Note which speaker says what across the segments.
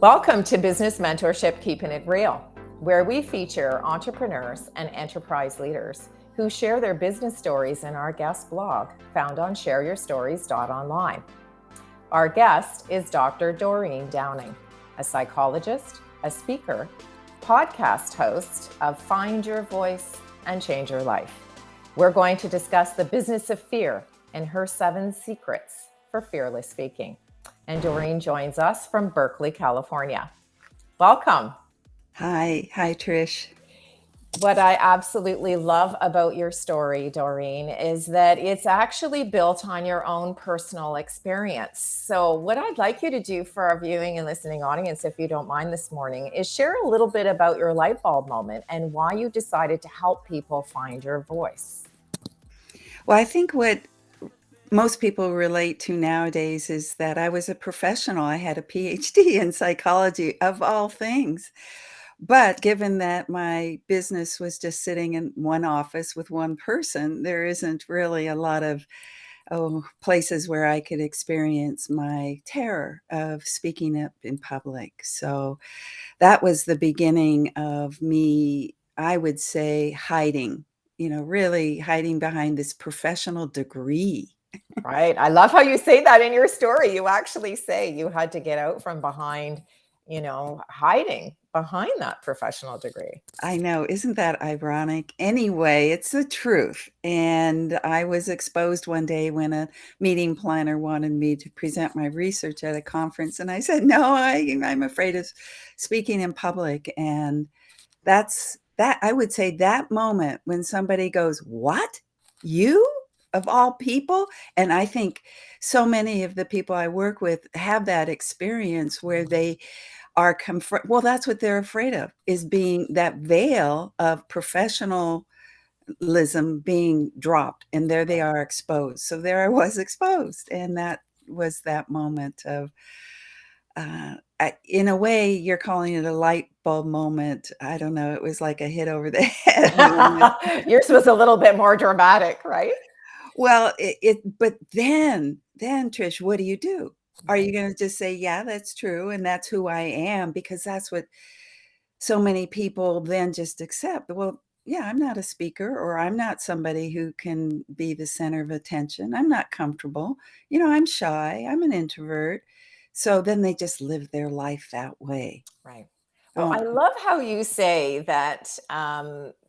Speaker 1: Welcome to Business Mentorship, Keeping It Real, where we feature entrepreneurs and enterprise leaders who share their business stories in our guest blog found on shareyourstories.online. Our guest is Dr. Doreen Downing, a psychologist, a speaker, podcast host of Find Your Voice and Change Your Life. We're going to discuss the business of fear and her 7 secrets for fearless speaking. And Doreen joins us from Berkeley, California. Welcome.
Speaker 2: Hi, Trish.
Speaker 1: What I absolutely love about your story, Doreen, is that it's actually built on your own personal experience. So what I'd like you to do for our viewing and listening audience, if you don't mind this morning, is share a little bit about your light bulb moment and why you decided to help people find your voice.
Speaker 2: Well, I think what most people relate to nowadays is that I was a professional. I had a PhD in psychology, of all things. But given that my business was just sitting in one office with one person, there isn't really a lot of places where I could experience my terror of speaking up in public. So that was the beginning of me, I would say, hiding, really hiding behind this professional degree.
Speaker 1: Right. I love how you say that in your story. You actually say you had to get out from behind, hiding behind that professional degree.
Speaker 2: I know. Isn't that ironic? Anyway, it's the truth. And I was exposed one day when a meeting planner wanted me to present my research at a conference. And I said, no, I'm afraid of speaking in public. And that's that. I would say that moment when somebody goes, what? You? Of all people? And I think so many of the people I work with have that experience where they are well, that's what they're afraid of, is being that veil of professionalism being dropped, and there they are exposed. So there I was exposed, and that was that moment of in a way, you're calling it a light bulb moment. I don't know. It was like a hit over the head moment.
Speaker 1: Yours was a little bit more dramatic, right?
Speaker 2: Well, but then Trish, what do? Are you going to just say, yeah, that's true, and that's who I am? Because that's what so many people then just accept. Well, yeah, I'm not a speaker, or I'm not somebody who can be the center of attention. I'm not comfortable. I'm shy. I'm an introvert. So then they just live their life that way.
Speaker 1: Right. Well, I love how you say that,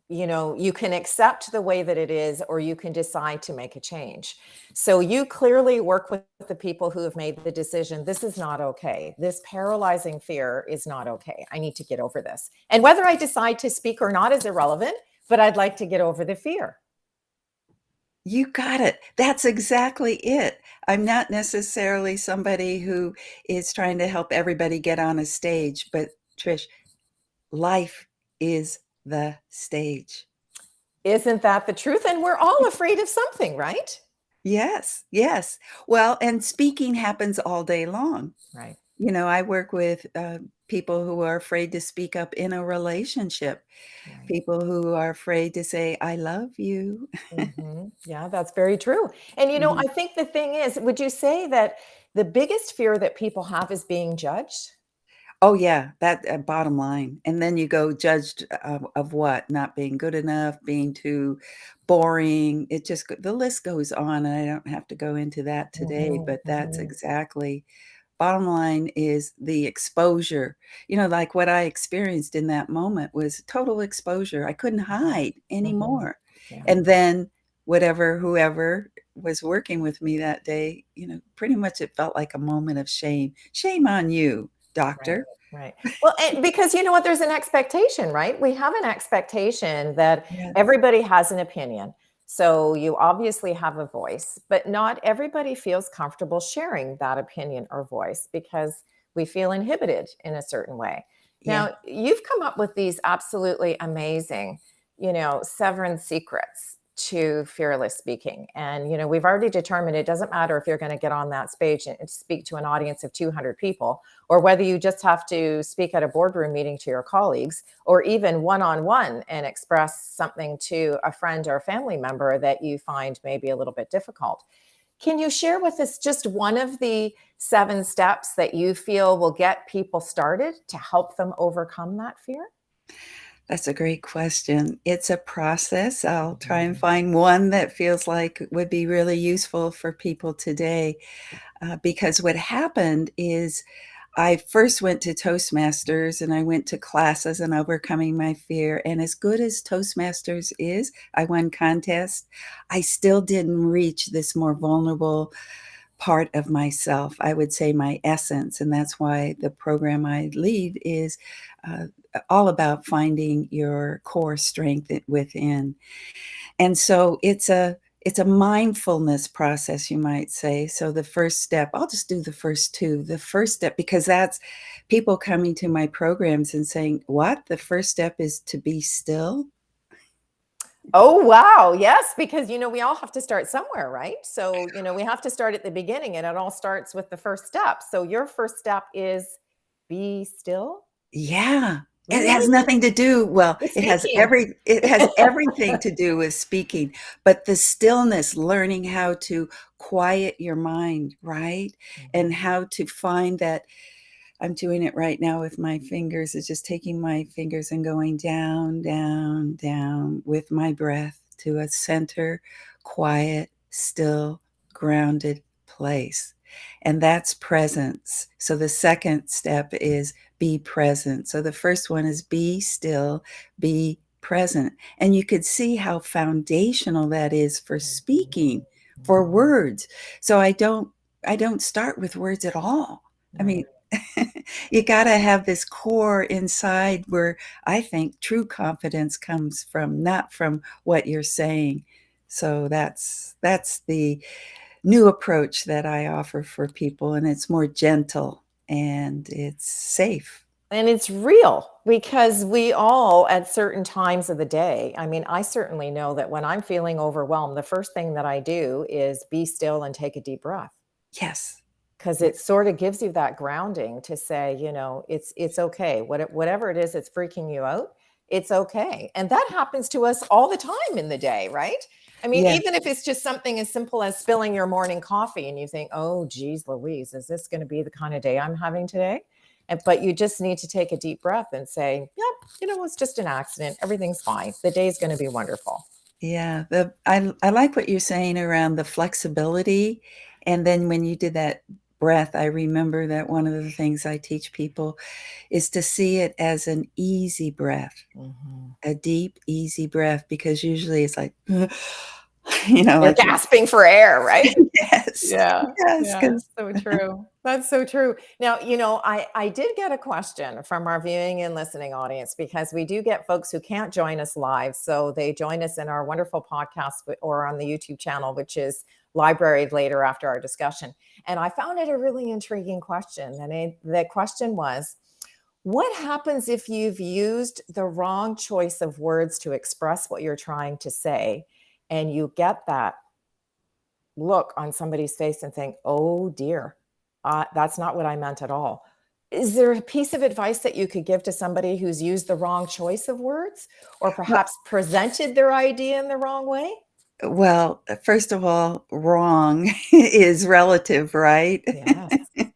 Speaker 1: you can accept the way that it is, or you can decide to make a change. So you clearly work with the people who have made the decision. This is not okay. This paralyzing fear is not okay. I need to get over this. And whether I decide to speak or not is irrelevant, but I'd like to get over the fear.
Speaker 2: You got it. That's exactly it. I'm not necessarily somebody who is trying to help everybody get on a stage, but Trish, life is the stage.
Speaker 1: Isn't that the truth? And we're all afraid of something, right?
Speaker 2: Yes. Well, and speaking happens all day long.
Speaker 1: Right.
Speaker 2: I work with people who are afraid to speak up in a relationship,
Speaker 1: Right.
Speaker 2: people who are afraid to say, I love you.
Speaker 1: Mm-hmm. Yeah, that's very true. And,
Speaker 2: Mhm.
Speaker 1: I think the thing is, would you say that the biggest fear that people have is being judged?
Speaker 2: Oh, yeah, that bottom line. And then you go judged of what? Not being good enough, being too boring. The list goes on, and I don't have to go into that today,
Speaker 1: Mhm,
Speaker 2: but that's
Speaker 1: mhm.
Speaker 2: exactly bottom line is the exposure. Like what I experienced in that moment was total exposure. I couldn't hide
Speaker 1: Mhm.
Speaker 2: anymore.
Speaker 1: Yeah.
Speaker 2: And then whoever was working with me that day, pretty much it felt like a moment of shame. Shame on you,
Speaker 1: Right,
Speaker 2: doctor.
Speaker 1: right. Well, and because you know what, there's an expectation, right? We have an expectation that
Speaker 2: Yes.
Speaker 1: everybody has an opinion. So you obviously have a voice, but not everybody feels comfortable sharing that opinion or voice because we feel inhibited in a certain way.
Speaker 2: Yeah.
Speaker 1: Now, you've come up with these absolutely amazing, 7 secrets to fearless speaking. And, we've already determined it doesn't matter if you're going to get on that stage and speak to an audience of 200 people, or whether you just have to speak at a boardroom meeting to your colleagues, or even one-on-one and express something to a friend or a family member that you find maybe a little bit difficult. Can you share with us just one of the 7 steps that you feel will get people started to help them overcome that fear?
Speaker 2: That's a great question. It's a process. I'll try and find one that feels like would be really useful for people today. Because what happened is I first went to Toastmasters and I went to classes on overcoming my fear. And as good as Toastmasters is, I won contests. I still didn't reach this more vulnerable part of myself, I would say my essence. And that's why the program I lead is all about finding your core strength within. And so it's a mindfulness process, you might say. So the first step, I'll just do the first 2. The first step, because that's people coming to my programs and saying, what? The first step is to be still?
Speaker 1: Oh, wow. Yes, because, we all have to start somewhere, right? So, we have to start at the beginning, and it all starts with the first step. So your first step is be still?
Speaker 2: Yeah. It has
Speaker 1: Really?
Speaker 2: nothing to do, well,
Speaker 1: With
Speaker 2: it has
Speaker 1: speaking.
Speaker 2: everything to do with speaking, but the stillness, learning how to quiet your mind, right? And
Speaker 1: Mhm.
Speaker 2: how to find that I'm doing it right now with my fingers. It's just taking my fingers and going down, down, down with my breath to a center, quiet, still, grounded place. And that's presence. So the second step is be present. So the first one is be still, be present. And you could see how foundational that is for speaking, for
Speaker 1: Mhm.
Speaker 2: words. So I don't start with words at all. I
Speaker 1: Right.
Speaker 2: mean, you got to have this core inside where I think true confidence comes from, not from what you're saying. So that's the new approach that I offer for people, and it's more gentle and it's safe.
Speaker 1: And it's real because we all, at certain times of the day, I mean, I certainly know that when I'm feeling overwhelmed, the first thing that I do is be still and take a deep breath.
Speaker 2: Yes.
Speaker 1: Because
Speaker 2: Yeah.
Speaker 1: it sort of gives you that grounding to say, it's okay. Whatever it is that's freaking you out, it's okay. And that happens to us all the time in the day, right? I mean,
Speaker 2: Yes.
Speaker 1: even if it's just something as simple as spilling your morning coffee and you think, oh, geez, Louise, is this going to be the kind of day I'm having today? But you just need to take a deep breath and say, yep, it's just an accident. Everything's fine. The day's going to be wonderful.
Speaker 2: Yeah, I like what you're saying around the flexibility, and then when you did that breath, I remember that one of the things I teach people is to see it as an easy breath,
Speaker 1: Mhm.
Speaker 2: a deep, easy breath, because usually it's like,
Speaker 1: You're
Speaker 2: like
Speaker 1: gasping for air, right?
Speaker 2: yes,
Speaker 1: Yeah,
Speaker 2: yes,
Speaker 1: yeah,
Speaker 2: because
Speaker 1: so true. That's so true. Now, I did get a question from our viewing and listening audience because we do get folks who can't join us live. So they join us in our wonderful podcast or on the YouTube channel, which is libraried later after our discussion. And I found it a really intriguing question. And the question was, what happens if you've used the wrong choice of words to express what you're trying to say and you get that look on somebody's face and think, "Oh dear, that's not what I meant at all." Is there a piece of advice that you could give to somebody who's used the wrong choice of words or perhaps presented their idea in the wrong way?
Speaker 2: well, first of all, wrong is relative, right?
Speaker 1: Yes,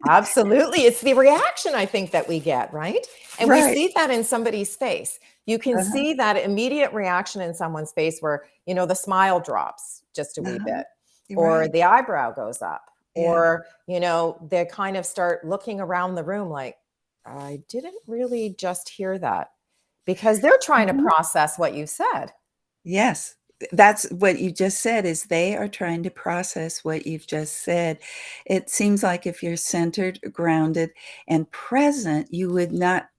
Speaker 1: absolutely. It's the reaction I think that we get, right? And we
Speaker 2: Right.
Speaker 1: see that in somebody's face. You can
Speaker 2: Uh-huh.
Speaker 1: see that immediate reaction in someone's face where, the smile drops just a wee
Speaker 2: Uh-huh.
Speaker 1: bit,
Speaker 2: You're
Speaker 1: or
Speaker 2: right.
Speaker 1: the eyebrow goes up,
Speaker 2: Yeah.
Speaker 1: or, they kind of start looking around the room like, I didn't really just hear that because they're trying to
Speaker 2: Mhm.
Speaker 1: process what you said.
Speaker 2: Yes, that's what you just said is they are trying to process what you've just said. It seems like if you're centered, grounded, and present, you would not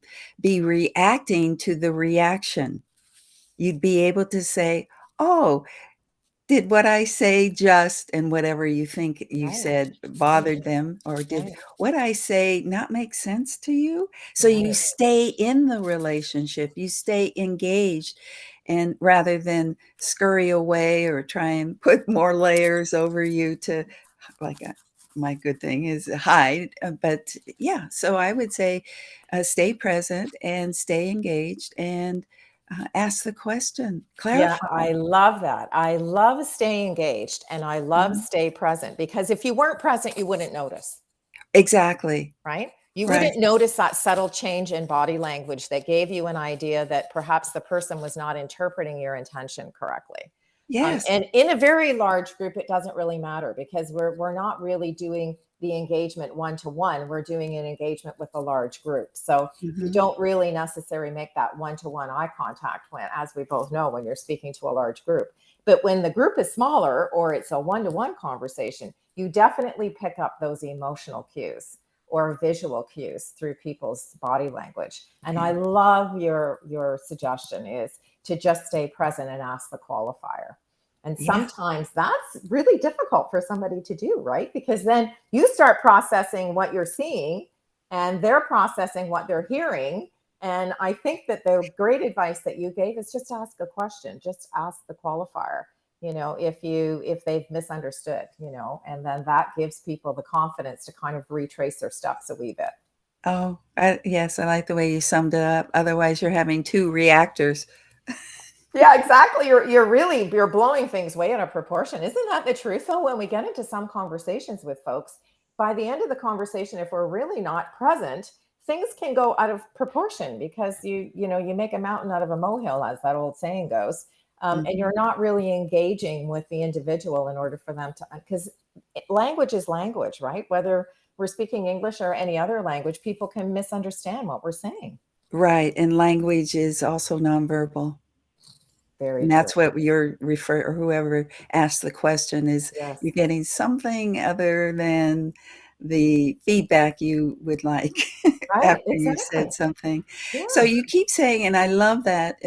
Speaker 2: be reacting to the reaction. You'd be able to say, "Oh, did what I say just," and whatever you think you
Speaker 1: Right,
Speaker 2: said
Speaker 1: right,
Speaker 2: bothered them, or did
Speaker 1: right,
Speaker 2: what I say not make sense to you? So you
Speaker 1: right.
Speaker 2: stay in the relationship, you stay engaged, and rather than scurry away or try and put more layers over you to, like, my good thing is hide. But yeah, so I would say stay present and stay engaged and ask the question,
Speaker 1: Yeah,
Speaker 2: clarify.
Speaker 1: I love that. I love stay engaged and I love
Speaker 2: Mhm.
Speaker 1: stay present because if you weren't present, you wouldn't notice.
Speaker 2: Exactly.
Speaker 1: Right? You
Speaker 2: Right.
Speaker 1: wouldn't notice that subtle change in body language that gave you an idea that perhaps the person was not interpreting your intention correctly.
Speaker 2: Yes.
Speaker 1: And in a very large group, it doesn't really matter because we're not really doing the engagement one to one. We're doing an engagement with a large group. So you
Speaker 2: Hmm.
Speaker 1: don't really necessarily make that one to one eye contact when, as we both know, when you're speaking to a large group. But when the group is smaller or it's a one to one conversation, you definitely pick up those emotional cues or visual cues through people's body language. And
Speaker 2: Yeah.
Speaker 1: I love your suggestion is to just stay present and ask the qualifier. And
Speaker 2: Yeah.
Speaker 1: sometimes that's really difficult for somebody to do, right? Because then you start processing what you're seeing and they're processing what they're hearing. And I think that the great advice that you gave is just ask a question, just ask the qualifier, if they've misunderstood, and then that gives people the confidence to kind of retrace their steps a wee bit.
Speaker 2: Oh, yes, I like the way you summed it up. Otherwise, you're having two reactors.
Speaker 1: Yeah, exactly. You're blowing things way out of proportion. Isn't that the truth though? When we get into some conversations with folks, by the end of the conversation, if we're really not present, things can go out of proportion because you make a mountain out of a molehill, as that old saying goes. And
Speaker 2: Mhm.
Speaker 1: you're not really engaging with the individual in order for them to, because language is language, right? Whether we're speaking English or any other language, people can misunderstand what we're saying.
Speaker 2: Right, and language is also nonverbal.
Speaker 1: Very
Speaker 2: And
Speaker 1: true.
Speaker 2: that's what you're or whoever asked the question is
Speaker 1: Yes.
Speaker 2: you're getting something other than the feedback you would like
Speaker 1: Right.
Speaker 2: after you said
Speaker 1: Exactly.
Speaker 2: something. So
Speaker 1: Yeah.
Speaker 2: you keep saying, and I love that,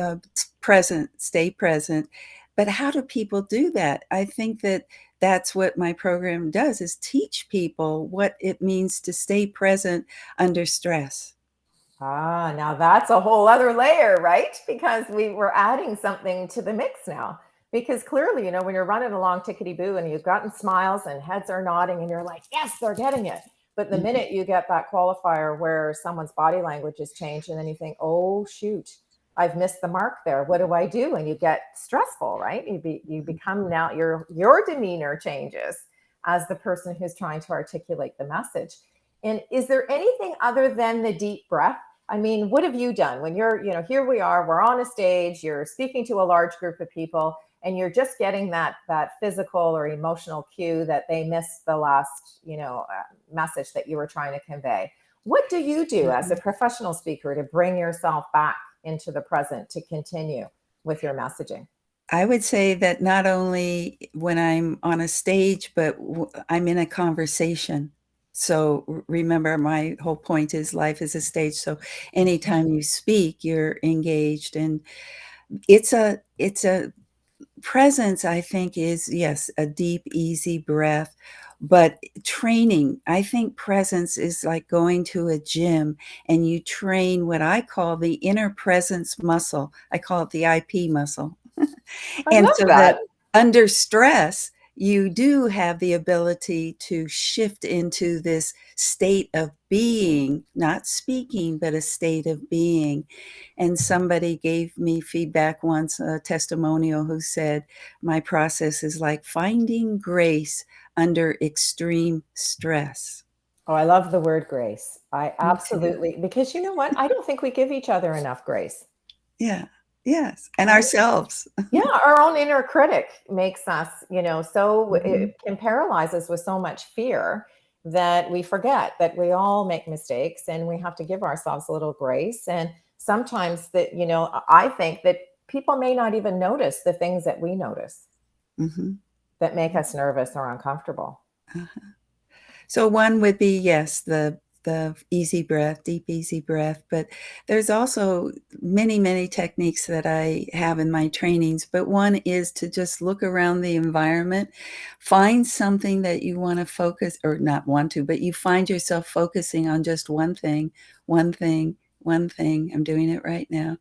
Speaker 2: present, stay present. But how do people do that? I think that that's what my program does is teach people what it means to stay present under stress.
Speaker 1: Ah, now that's a whole other layer, right? Because we were adding something to the mix now. Because clearly, when you're running along tickety boo and you've gotten smiles and heads are nodding and you're like, yes, they're getting it. But the
Speaker 2: Mhm.
Speaker 1: minute you get that qualifier where someone's body language has changed and then you think, oh, shoot, I've missed the mark there. What do I do? And you get stressful, right? You become now your demeanor changes as the person who's trying to articulate the message. And is there anything other than the deep breath? I mean, what have you done when here we are, we're on a stage, you're speaking to a large group of people, and you're just getting that physical or emotional cue that they missed the last, message that you were trying to convey. What do you do as a
Speaker 2: Mhm.
Speaker 1: professional speaker to bring yourself back into the present to continue with your messaging?
Speaker 2: I would say that not only when I'm on a stage, but I'm in a conversation. So remember, my whole point is life is a stage. So anytime you speak, you're engaged, and it's a presence. I think is, yes, a deep, easy breath, but training. I think presence is like going to a gym and you train what I call the inner presence muscle. I call it the IP muscle.
Speaker 1: I
Speaker 2: And
Speaker 1: love
Speaker 2: so that
Speaker 1: that.
Speaker 2: under stress, you do have the ability to shift into this state of being, not speaking, but a state of being. And somebody gave me feedback once, a testimonial, who said, my process is like finding grace under extreme stress.
Speaker 1: Oh, I love the word grace. I
Speaker 2: Me too.
Speaker 1: absolutely, because you know what? I don't think we give each other enough grace.
Speaker 2: Yeah. Yes. And
Speaker 1: Right?
Speaker 2: ourselves.
Speaker 1: Yeah, our own inner critic makes us,
Speaker 2: Mhm.
Speaker 1: it can paralyze us with so much fear that we forget that we all make mistakes and we have to give ourselves a little grace. And sometimes I think that people may not even notice the things that we notice
Speaker 2: Mhm.
Speaker 1: that make us nervous or uncomfortable.
Speaker 2: Uh-huh. So one would be, yes, the easy breath, deep easy breath, but there's also many, many techniques that I have in my trainings, but one is to just look around the environment, find something that you want to focus, or not want to, but you find yourself focusing on just one thing, one thing, one thing. I'm doing it right now.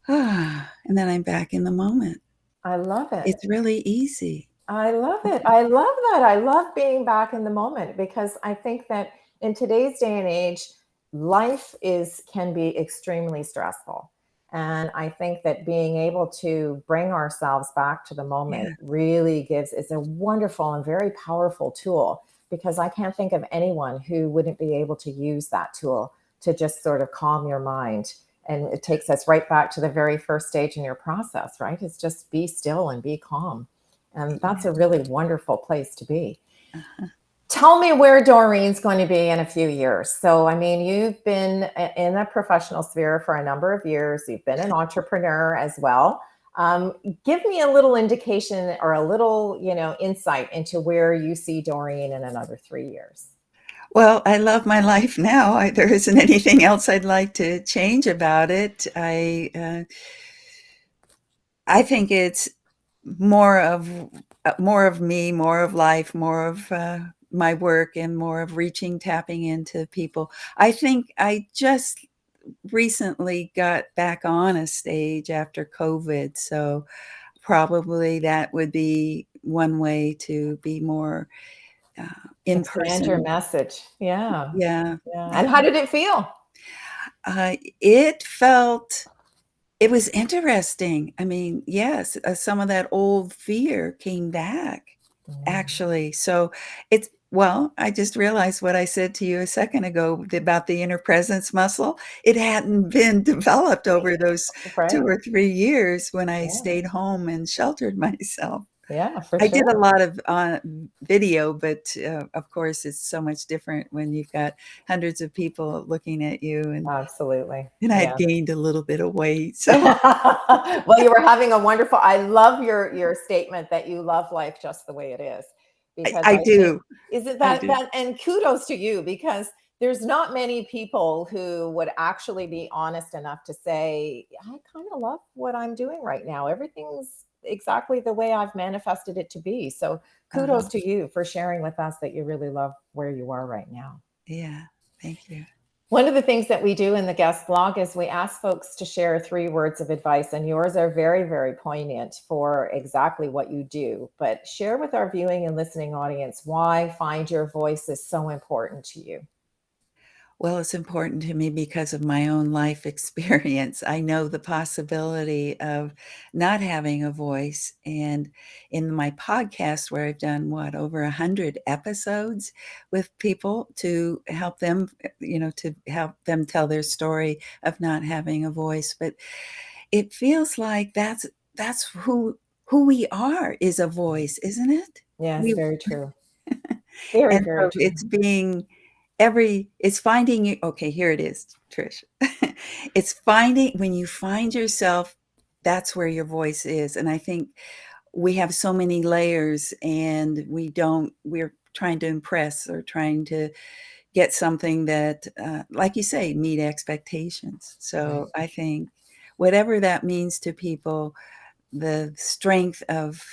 Speaker 2: And then I'm back in the moment.
Speaker 1: I love it.
Speaker 2: It's really easy.
Speaker 1: I love it. I love that. I love being back in the moment because I think that in today's day and age, life is can be extremely stressful. And I think that being able to bring ourselves back to the
Speaker 2: Yeah.
Speaker 1: moment really gives is a wonderful and very powerful tool because I can't think of anyone who wouldn't be able to use that tool to just sort of calm your mind. And it takes us right back to the very first stage in your process, right? It's just be still and be calm. And that's
Speaker 2: Yeah.
Speaker 1: a really wonderful place to be.
Speaker 2: Uh-huh.
Speaker 1: Tell me where Doreen's going to be in a few years. So, I mean, you've been in the professional sphere for a number of years. You've been an entrepreneur as well. Um, Give me a little indication or a little, insight into where you see Doreen in another 3 years.
Speaker 2: Well, I love my life now. There isn't anything else I'd like to change about it. I think it's more of me, more of life, more of my work, and more of tapping into people. I think I just recently got back on a stage after COVID, so probably that would be one way to be more uh, in
Speaker 1: Expand your
Speaker 2: person.
Speaker 1: message. Yeah.
Speaker 2: Yeah,
Speaker 1: Yeah.
Speaker 2: yeah.
Speaker 1: And how did it feel?
Speaker 2: It felt it was interesting. I mean, yes, some of that old fear came back,
Speaker 1: Mm.
Speaker 2: actually. So it's well, I just realized what I said to you a second ago about the inner presence muscle. It hadn't been developed over those 2
Speaker 1: Right.
Speaker 2: or 3 years when I
Speaker 1: Yeah.
Speaker 2: stayed home and sheltered myself.
Speaker 1: Yeah, for
Speaker 2: I did a
Speaker 1: sure.
Speaker 2: lot of, video, but, of course, it's so much different when you've got hundreds of people looking at you,
Speaker 1: Absolutely.
Speaker 2: and I'd
Speaker 1: Yeah.
Speaker 2: gained a little bit of weight, so
Speaker 1: Well, you were having a wonderful I love your statement that you love life just the way it is, because
Speaker 2: I
Speaker 1: I think
Speaker 2: do,
Speaker 1: isn't
Speaker 2: I
Speaker 1: that
Speaker 2: do.
Speaker 1: that and kudos to you because there's not many people who would actually be honest enough to say, "I kinda love what I'm doing right now. Everything's exactly the way I've manifested it to be." So,
Speaker 2: Uh-huh.
Speaker 1: kudos to you for sharing with us that you really love where you are right now.
Speaker 2: Yeah, thank you.
Speaker 1: One of the things that we do in the guest blog is we ask folks to share 3 words of advice, and yours are very, very poignant for exactly what you do. But share with our viewing and listening audience why find your voice is so important to you.
Speaker 2: Well, it's important to me because of my own life experience. I know the possibility of not having a voice, and in my podcast where I've done, over 100 episodes with people to help them, to help them tell their story of not having a voice, but it feels like that's who we are is a voice, isn't it?
Speaker 1: Yes,
Speaker 2: We
Speaker 1: very true. Very,
Speaker 2: and
Speaker 1: very
Speaker 2: so
Speaker 1: true.
Speaker 2: it's finding you okay, here it is, Trish. It's finding when you find yourself, that's where your voice is, and I think we have so many layers, and we're trying to impress or trying to get something that, like you say, meet expectations.
Speaker 1: Right.
Speaker 2: So I think whatever that means to people, the strength of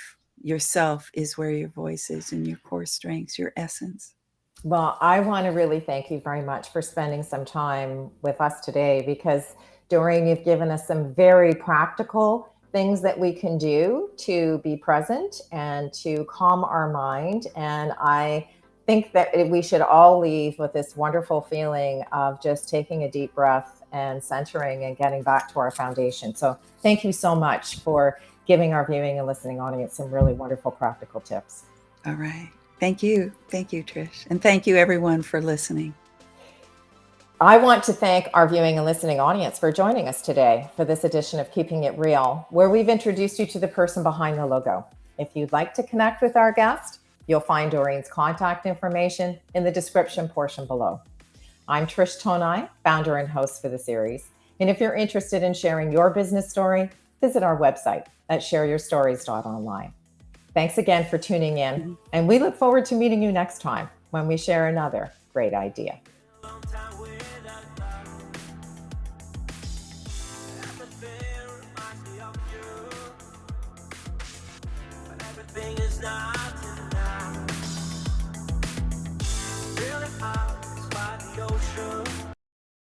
Speaker 2: yourself is where your voice is and your core strengths, your essence.
Speaker 1: Well, I want to really thank you very much for spending some time with us today because, Doreen, you've given us some very practical things that we can do to be present and to calm our mind. And I think that we should all leave with this wonderful feeling of just taking a deep breath and centering and getting back to our foundation. So, thank you so much for giving our viewing and listening audience some really wonderful practical tips.
Speaker 2: All right. Thank you. Thank you, Trish. And thank you, everyone, for listening.
Speaker 1: I want to thank our viewing and listening audience for joining us today for this edition of Keeping It Real, where we've introduced you to the person behind the logo. If you'd like to connect with our guest, you'll find Doreen's contact information in the description portion below. I'm Trish Tonai, founder and host for the series. And if you're interested in sharing your business story, visit our website at shareyourstories.online. Thanks again for tuning in, and we look forward to meeting you next time when we share another great idea. Everything is not enough. Really hard, it's by the ocean.